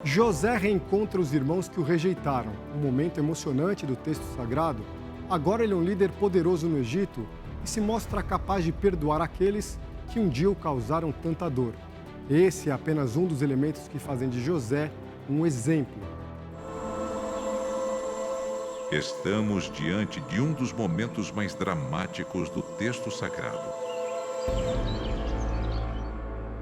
José reencontra os irmãos que o rejeitaram. Um momento emocionante do texto sagrado. Agora ele é um líder poderoso no Egito e se mostra capaz de perdoar aqueles que um dia o causaram tanta dor. Esse é apenas um dos elementos que fazem de José um exemplo. Estamos diante de um dos momentos mais dramáticos do texto sagrado.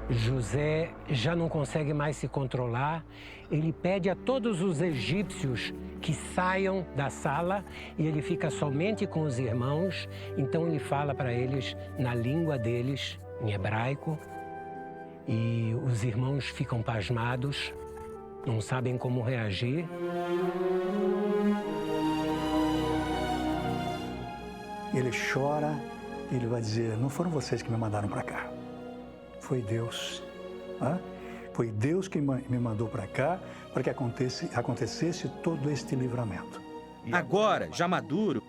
José já não consegue mais se controlar. Ele pede a todos os egípcios que saiam da sala e ele fica somente com os irmãos. Então ele fala para eles na língua deles, em hebraico, e os irmãos ficam pasmados, não sabem como reagir. Ele chora, ele vai dizer: não foram vocês que me mandaram para cá. Foi Deus. Foi Deus que me mandou para cá para que acontecesse todo este livramento. Agora, já maduro,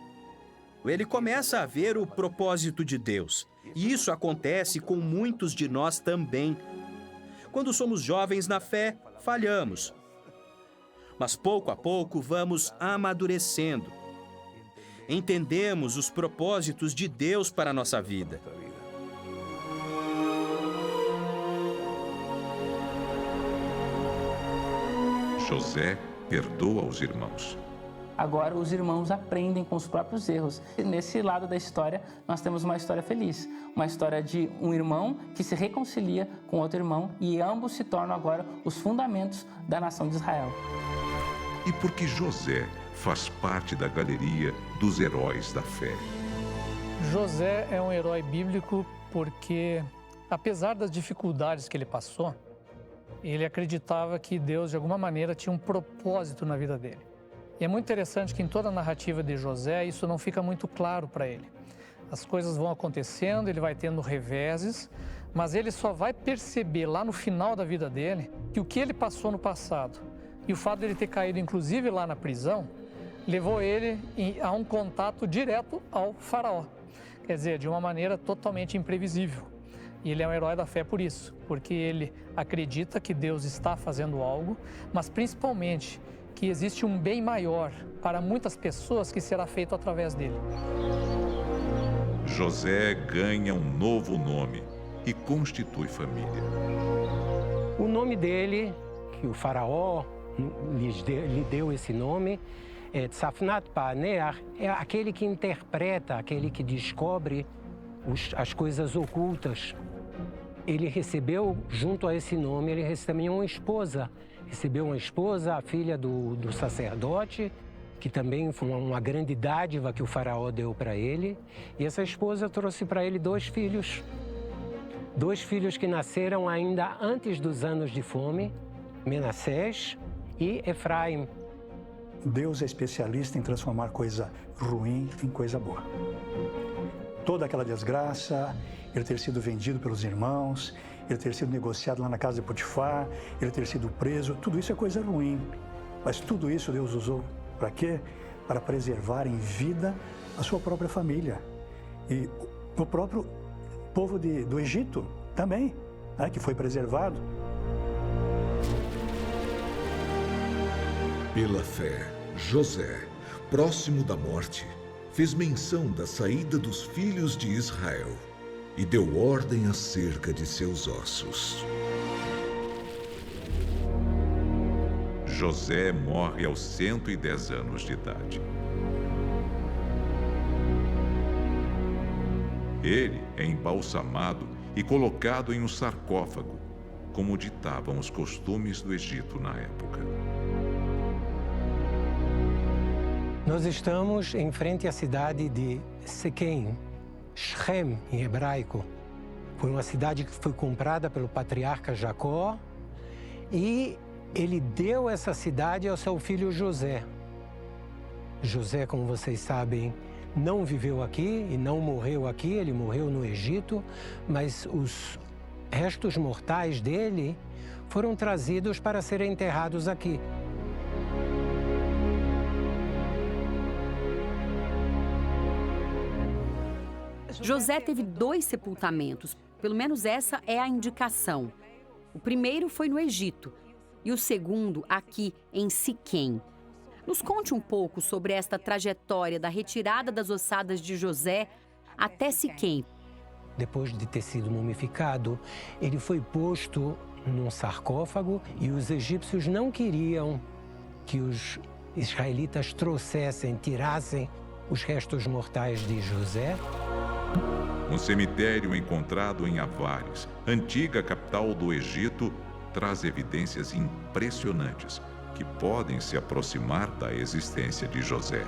ele começa a ver o propósito de Deus. E isso acontece com muitos de nós também. Quando somos jovens na fé, falhamos. Mas pouco a pouco vamos amadurecendo. Entendemos os propósitos de Deus para a nossa vida. José perdoa os irmãos. Agora os irmãos aprendem com os próprios erros. E nesse lado da história, nós temos uma história feliz. Uma história de um irmão que se reconcilia com outro irmão e ambos se tornam agora os fundamentos da nação de Israel. E porque José faz parte da galeria dos heróis da fé. José é um herói bíblico porque, apesar das dificuldades que ele passou, ele acreditava que Deus, de alguma maneira, tinha um propósito na vida dele. E é muito interessante que em toda a narrativa de José, isso não fica muito claro para ele. As coisas vão acontecendo, ele vai tendo reveses, mas ele só vai perceber lá no final da vida dele que o que ele passou no passado e o fato de ele ter caído, inclusive, lá na prisão, levou ele a um contato direto ao faraó. Quer dizer, de uma maneira totalmente imprevisível. E ele é um herói da fé por isso, porque ele acredita que Deus está fazendo algo, mas principalmente que existe um bem maior para muitas pessoas que será feito através dele. José ganha um novo nome e constitui família. O nome dele, que o faraó lhe deu esse nome, é Tzafnat Paaneach, é aquele que interpreta, aquele que descobre as coisas ocultas. Ele recebeu, junto a esse nome, ele recebeu uma esposa. Recebeu uma esposa, a filha do sacerdote, que também foi uma grande dádiva que o faraó deu para ele. E essa esposa trouxe para ele 2 filhos. 2 filhos que nasceram ainda antes dos anos de fome, Menassés e Efraim. Deus é especialista em transformar coisa ruim em coisa boa. Toda aquela desgraça, ele ter sido vendido pelos irmãos, ele ter sido negociado lá na casa de Potifar, ele ter sido preso, tudo isso é coisa ruim. Mas tudo isso Deus usou para quê? Para preservar em vida a sua própria família. E o próprio povo do Egito também, que foi preservado. Pela fé, José, próximo da morte, fez menção da saída dos filhos de Israel e deu ordem acerca de seus ossos. José morre aos 110 anos de idade. Ele é embalsamado e colocado em um sarcófago, como ditavam os costumes do Egito na época. Nós estamos em frente à cidade de Siquém, Shem em hebraico. Foi uma cidade que foi comprada pelo patriarca Jacó e ele deu essa cidade ao seu filho José. José, como vocês sabem, não viveu aqui e não morreu aqui, ele morreu no Egito, mas os restos mortais dele foram trazidos para serem enterrados aqui. José teve 2 sepultamentos, pelo menos essa é a indicação. O primeiro foi no Egito, e o segundo aqui em Siquém. Nos conte um pouco sobre esta trajetória da retirada das ossadas de José até Siquém. Depois de ter sido mumificado, ele foi posto num sarcófago e os egípcios não queriam que os israelitas tirassem os restos mortais de José. Um cemitério encontrado em Avares, antiga capital do Egito, traz evidências impressionantes que podem se aproximar da existência de José.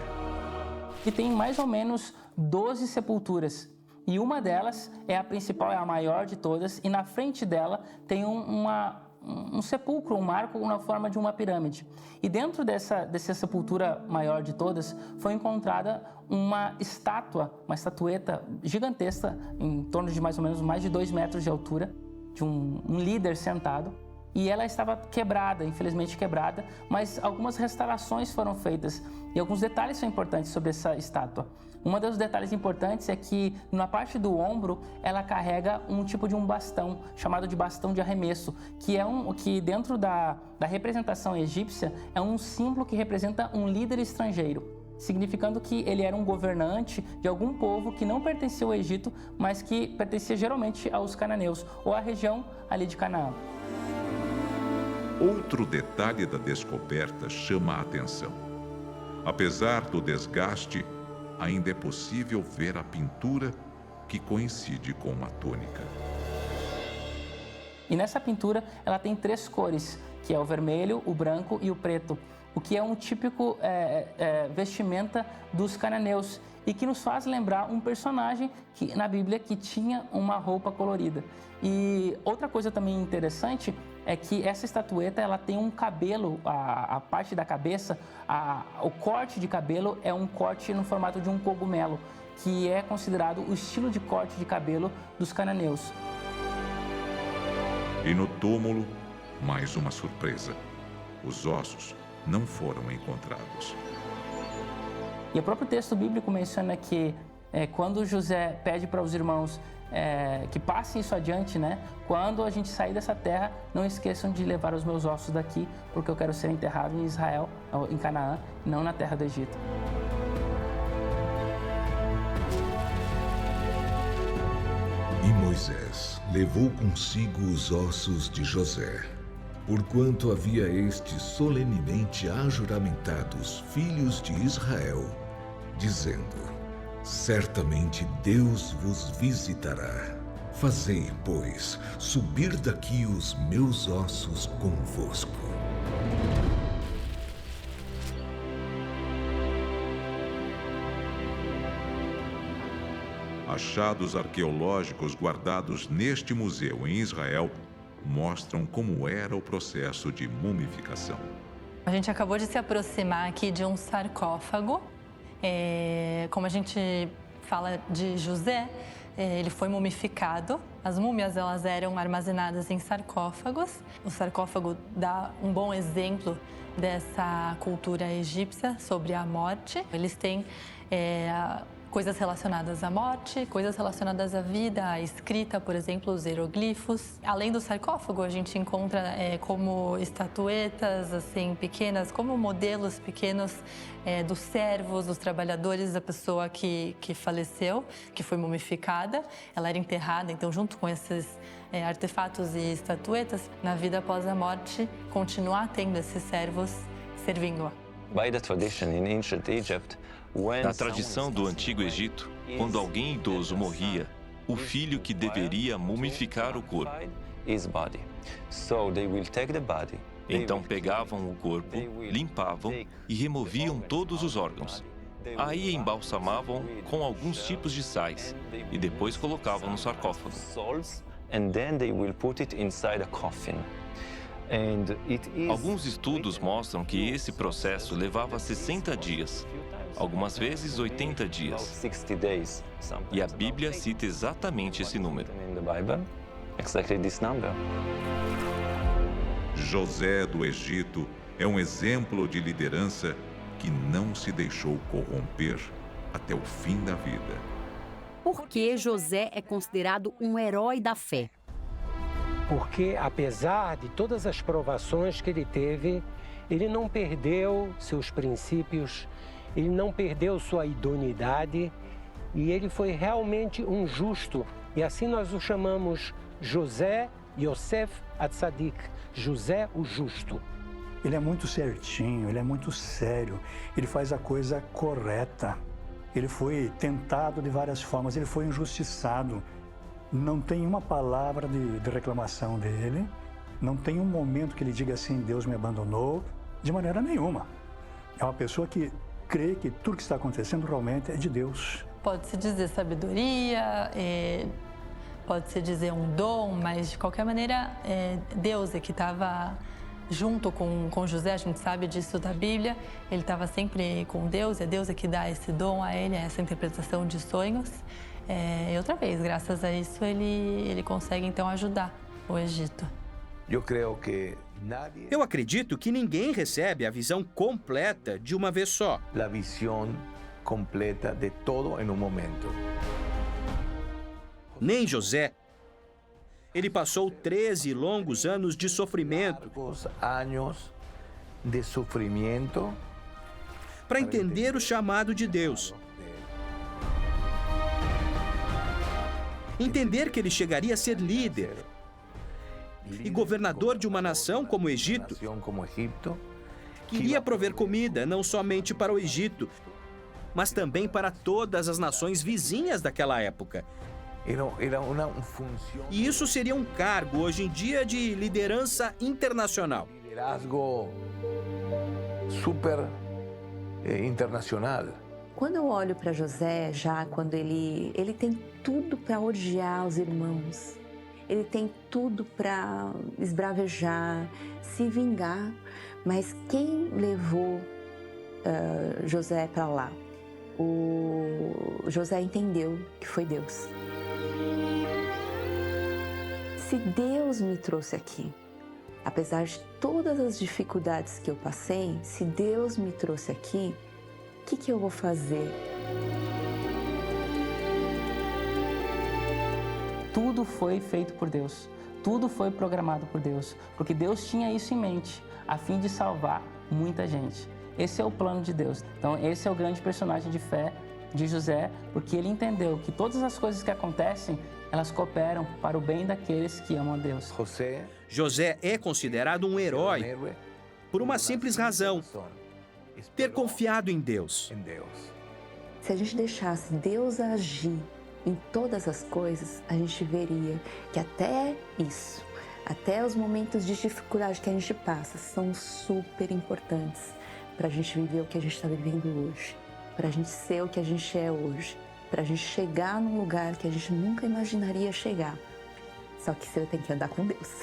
E tem mais ou menos 12 sepulturas. E uma delas é a principal, é a maior de todas, e na frente dela tem um sepulcro, um marco na forma de uma pirâmide. E dentro dessa sepultura maior de todas foi encontrada uma estatueta gigantesca, em torno de mais ou menos mais de 2 metros de altura, de um líder sentado. E ela estava quebrada, infelizmente quebrada, mas algumas restaurações foram feitas. E alguns detalhes são importantes sobre essa estátua. Um dos detalhes importantes é que na parte do ombro ela carrega um tipo de um bastão, chamado de bastão de arremesso, que dentro da representação egípcia é um símbolo que representa um líder estrangeiro, significando que ele era um governante de algum povo que não pertencia ao Egito, mas que pertencia geralmente aos cananeus, ou à região ali de Canaã. Outro detalhe da descoberta chama a atenção. Apesar do desgaste, ainda é possível ver a pintura que coincide com a túnica. E nessa pintura ela tem 3 cores, que é o vermelho, o branco e o preto, o que é um típico vestimenta dos cananeus e que nos faz lembrar um personagem na Bíblia que tinha uma roupa colorida. E outra coisa também interessante é que essa estatueta ela tem um cabelo, a parte da cabeça, o corte de cabelo é um corte no formato de um cogumelo, que é considerado o estilo de corte de cabelo dos cananeus. E no túmulo, mais uma surpresa. Os ossos não foram encontrados. E o próprio texto bíblico menciona que quando José pede para os irmãos que passem isso adiante, né? Quando a gente sair dessa terra, não esqueçam de levar os meus ossos daqui, porque eu quero ser enterrado em Israel, em Canaã, não na terra do Egito. E Moisés levou consigo os ossos de José, porquanto havia estes solenemente ajuramentado os filhos de Israel, dizendo: certamente Deus vos visitará. Fazei, pois, subir daqui os meus ossos convosco. Achados arqueológicos guardados neste museu em Israel mostram como era o processo de mumificação. A gente acabou de se aproximar aqui de um sarcófago. Como a gente fala de José, ele foi mumificado. As múmias elas eram armazenadas em sarcófagos. O sarcófago dá um bom exemplo dessa cultura egípcia sobre a morte. Eles têm coisas relacionadas à morte, coisas relacionadas à vida, à escrita, por exemplo, os hieroglifos. Além do sarcófago, a gente encontra como estatuetas assim pequenas, como modelos pequenos dos servos, dos trabalhadores da pessoa que faleceu, que foi mumificada. Ela era enterrada, então, junto com esses artefatos e estatuetas, na vida após a morte, continuar tendo esses servos servindo-a. By the tradition in ancient Egypt, na tradição do Antigo Egito, quando alguém idoso morria, o filho que deveria mumificar o corpo. Então pegavam o corpo, limpavam e removiam todos os órgãos. Aí embalsamavam com alguns tipos de sais e depois colocavam no sarcófago. Alguns estudos mostram que esse processo levava 60 dias. Algumas vezes 80 dias. E a Bíblia cita exatamente esse número. José do Egito é um exemplo de liderança que não se deixou corromper até o fim da vida. Por que José é considerado um herói da fé? porque apesar de todas as provações que ele teve, ele não perdeu seus princípios, ele não perdeu sua idoneidade e ele foi realmente um justo. E assim nós o chamamos José Yosef Atzadik, José o Justo. Ele é muito certinho, ele é muito sério, ele faz a coisa correta. Ele foi tentado de várias formas, ele foi injustiçado. Não tem uma palavra de reclamação dele, não tem um momento que ele diga assim, Deus me abandonou, de maneira nenhuma. É uma pessoa que crê que tudo que está acontecendo realmente é de Deus. Pode-se dizer sabedoria, pode-se dizer um dom, mas de qualquer maneira, Deus é que estava junto com José, a gente sabe disso da Bíblia, ele estava sempre com Deus, é Deus que dá esse dom a ele, essa interpretação de sonhos. E outra vez, graças a isso, ele consegue então ajudar o Egito. Eu acredito que ninguém recebe a visão completa de uma vez só. A visão completa de todo em um momento. Nem José. Ele passou 13 longos anos de sofrimento anos de sofrimento para entender o chamado de Deus. Entender que ele chegaria a ser líder e governador de uma nação como o Egito, que iria prover comida não somente para o Egito, mas também para todas as nações vizinhas daquela época. E isso seria um cargo, hoje em dia, de liderança internacional. Liderazgo super internacional. Quando eu olho para José, já quando ele tem tudo para odiar os irmãos, ele tem tudo para esbravejar, se vingar, mas quem levou José para lá? O José entendeu que foi Deus. Se Deus me trouxe aqui, apesar de todas as dificuldades que eu passei, se Deus me trouxe aqui, o que eu vou fazer? Tudo foi feito por Deus, tudo foi programado por Deus, porque Deus tinha isso em mente, a fim de salvar muita gente. Esse é o plano de Deus. Então, esse é o grande personagem de fé de José, porque ele entendeu que todas as coisas que acontecem, elas cooperam para o bem daqueles que amam a Deus. José é considerado um herói por uma simples razão: ter confiado em Deus. Se a gente deixasse Deus agir em todas as coisas, a gente veria que até isso, até os momentos de dificuldade que a gente passa, são super importantes para a gente viver o que a gente está vivendo hoje, para a gente ser o que a gente é hoje, para a gente chegar num lugar que a gente nunca imaginaria chegar. Só que você tem que andar com Deus.